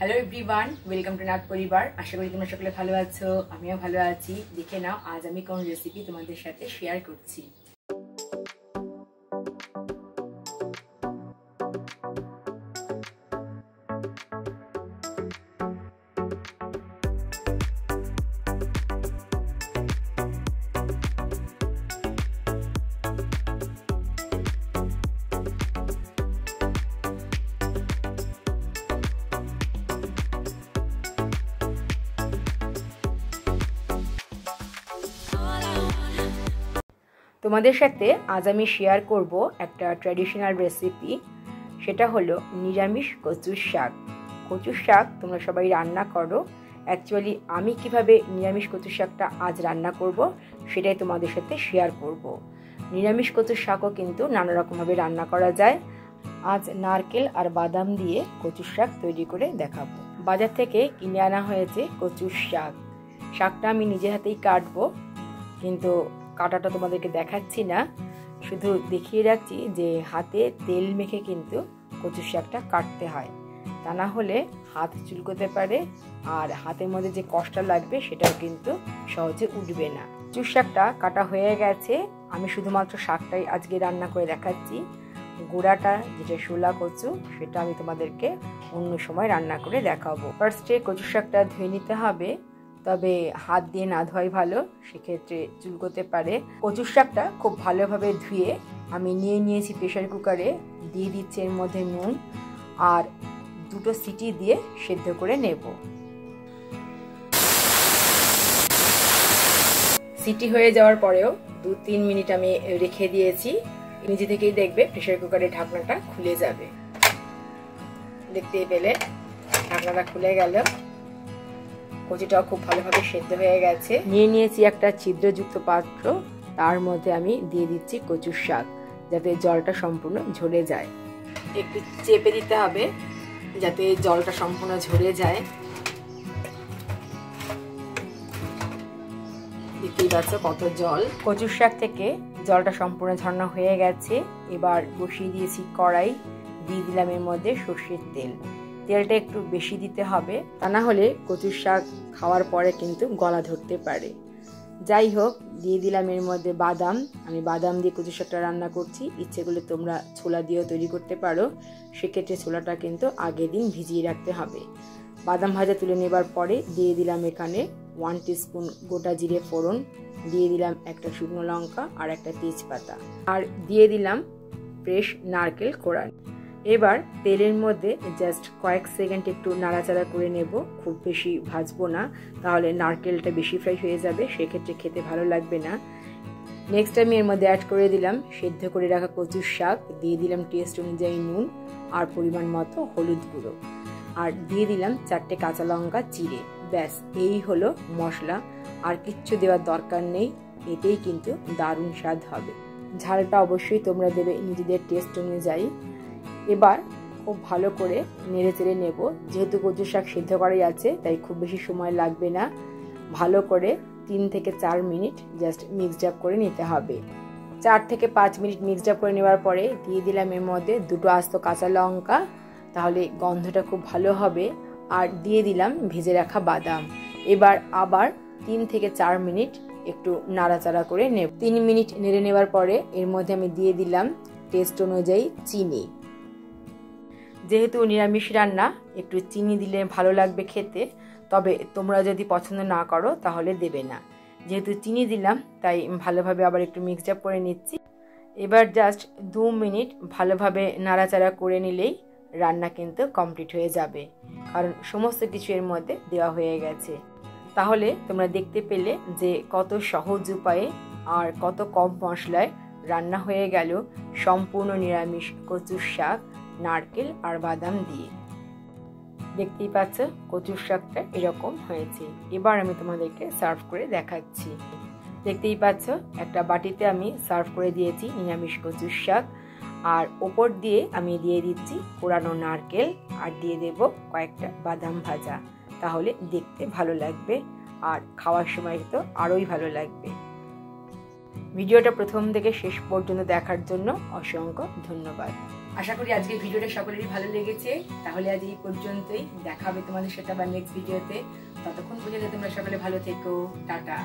Hello everyone, welcome to Nath পরিবার। আশা করি তোমরা সকলে ভালো আছো, আমিও ভালো আছি। দেখে নাও আজ আমি কোন রেসিপি তোমাদের সাথে শেয়ার করছি। তোমাদের সাথে আজ আমি শেয়ার করব একটা ট্র্যাডিশনাল রেসিপি। সেটা হলো নিরামিষ কচুর শাক। কচুর শাক তোমরা সবাই রান্না করো। অ্যাকচুয়ালি আমি কিভাবে নিরামিষ কচুর শাকটা আজ রান্না করব সেটাই তোমাদের সাথে শেয়ার করব। নিরামিষ কচুর শাকও কিন্তু নানা রকমভাবে রান্না করা যায়। আজ নারকেল আর বাদাম দিয়ে কচুর শাক তৈরি করে দেখাবো। বাজার থেকে কিনে আনা হয়েছে কচুর শাক। শাকটা আমি নিজে হাতেই কাটবো, কিন্তু কাটাটা তোমাদেরকে দেখাচ্ছি না, শুধু দেখিয়ে রাখছি যে হাতে তেল মেখে কিন্তু কচুর শাকটা কাটতে হয়, তা না হলে হাত চুলকোতে পারে আর হাতের মধ্যে যে কষ্ট লাগবে সেটাও কিন্তু সহজে উঠবে না। কচুর শাকটা কাটা হয়ে গেছে, আমি শুধুমাত্র শাকটাই আজকে রান্না করে দেখাচ্ছি। গুঁড়াটা যেটা শোলা কচু সেটা আমি তোমাদেরকে অন্য সময় রান্না করে দেখাবো। ফার্স্টে কচুর শাকটা ধুয়ে নিতে হবে, তবে হাত দিয়ে না ধোয়াই ভালো, সেক্ষেত্রে চুলকোতে পারে। কচুর শাকটা খুব ভালোভাবে ধুয়ে আমি নিয়ে নিয়েছি প্রেসার কুকারে। দিয়ে দিচ্ছি এর মধ্যে নুন আর দুটো সিটি দিয়ে সেদ্ধ করে নেব। সিটি হয়ে যাওয়ার পরেও 2-3 মিনিট আমি রেখে দিয়েছি। নিজে থেকেই দেখবে প্রেসার কুকারের ঢাকনাটা খুলে যাবে। দেখতেই পেলে ঢাকনাটা খুলে গেল। কচুটাও খুব ভালোভাবে সেদ্ধ হয়ে গেছে। নিয়ে নিয়েছি একটা ছিদ্রযুক্ত পাত্র, তার মধ্যে আমি দিয়ে দিচ্ছি কচুর শাক, যাতে জলটা সম্পূর্ণ ঝরে যায়। একটু চেপে দিতে হবে যাতে জলটা সম্পূর্ণ ঝরে যায়। দেখতেই পাচ্ছ কত জল। কচুর শাক থেকে জলটা সম্পূর্ণ ঝরানো হয়ে গেছে। এবার বসিয়ে দিয়েছি কড়াই, দিয়ে দিলাম এর মধ্যে সর্ষের তেল। তেলটা একটু বেশি দিতে হবে, তা না হলে কচুর শাক খাওয়ার পরে কিন্তু গলা ধরতে পারে। যাই হোক, দিয়ে দিলাম এর মধ্যে বাদাম। আমি বাদাম দিয়ে কচুর শাকটা রান্না করছি, ইচ্ছে করলে তোমরা ছোলা দিয়েও তৈরি করতে পারো। সেক্ষেত্রে ছোলাটা কিন্তু আগের দিন ভিজিয়ে রাখতে হবে। বাদাম ভাজা তুলে নেবার পরে দিয়ে দিলাম এখানে 1 টিস্পুন গোটা জিরে ফোড়ন, দিয়ে দিলাম একটা শুকনো লঙ্কা আর একটা তেজপাতা, আর দিয়ে দিলাম ফ্রেশ নারকেল কোড়া। এবার তেলের মধ্যে জাস্ট কয়েক সেকেন্ড একটু নাড়াচাড়া করে নেব, খুব বেশি ভাজবো না, তাহলে নারকেলটা বেশি ফ্রাই হয়ে যাবে, সেক্ষেত্রে খেতে ভালো লাগবে না। নেক্সট আমি এর মধ্যে অ্যাড করে দিলাম সেদ্ধ করে রাখা কচুর শাক, দিয়ে দিলাম টেস্ট অনুযায়ী নুন আর পরিমাণ মতো হলুদ গুঁড়ো, আর দিয়ে দিলাম 4টে কাঁচা লঙ্কা চিড়ে। ব্যাস, এই হলো মশলা, আর কিচ্ছু দেওয়ার দরকার নেই। এতেই কিন্তু দারুণ স্বাদ হবে। ঝালটা অবশ্যই তোমরা দেবে নিজেদের টেস্ট অনুযায়ী। এবার খুব ভালো করে নেড়ে চেড়ে নেব। যেহেতু কচুর শাক সিদ্ধ করাই আছে, তাই খুব বেশি সময় লাগবে না। ভালো করে 3 থেকে 4 মিনিট জাস্ট মিক্সড আপ করে নিতে হবে। 4 থেকে 5 মিনিট মিক্সড আপ করে নেওয়ার পরে দিয়ে দিলাম এর মধ্যে 2টো আস্ত কাঁচা লঙ্কা, তাহলে গন্ধটা খুব ভালো হবে, আর দিয়ে দিলাম ভেজে রাখা বাদাম। এবার আবার 3 থেকে 4 মিনিট একটু নাড়াচাড়া করে নেব। 3 মিনিট নেড়ে নেওয়ার পরে এর মধ্যে আমি দিয়ে দিলাম টেস্ট অনুযায়ী চিনি। যেহেতু নিরামিষ রান্না, একটু চিনি দিলে ভালো লাগবে খেতে, তবে তোমরা যদি পছন্দ না করো তাহলে দেবে না। যেহেতু চিনি দিলাম তাই ভালোভাবে আবার একটু মিক্সড আপ করে নিচ্ছি। এবার জাস্ট 2 মিনিট ভালোভাবে নাড়াচাড়া করে নিলেই রান্না কিন্তু কমপ্লিট হয়ে যাবে, কারণ সমস্ত কিছু এর মধ্যে দেওয়া হয়ে গেছে। তাহলে তোমরা দেখতে পেলে যে কত সহজ উপায়ে আর কত কম মশলায় রান্না হয়ে গেল সম্পূর্ণ নিরামিষ কচুর শাক নারকেল আর বাদাম দিয়ে। দেখতেই পাচ্ছ কচুর শাকটা এরকম হয়েছে। এবার আমি তোমাদেরকে সার্ভ করে দেখাচ্ছি। দেখতেই পাচ্ছ একটা বাটিতে আমি সার্ভ করে দিয়েছি নিরামিষ কচুর শাক, আর ওপর দিয়ে আমি দিয়ে দিচ্ছি কোড়ানো নারকেল, আর দিয়ে দেব কয়েকটা বাদাম ভাজা। তাহলে দেখতে ভালো লাগবে আর খাওয়ার সময় তো আরোই ভালো লাগবে। ভিডিওটা প্রথম থেকে শেষ পর্যন্ত দেখার জন্য অসংখ্য ধন্যবাদ। আশা করি আজকের ভিডিওটা সকলেরই ভালো লেগেছে। তাহলে আজ এই পর্যন্তই, দেখা হবে তোমাদের সাথে আবার নেক্সট ভিডিওতে। ততক্ষণ পর্যন্ত তোমরা সকলে ভালো থেকো। টাটা।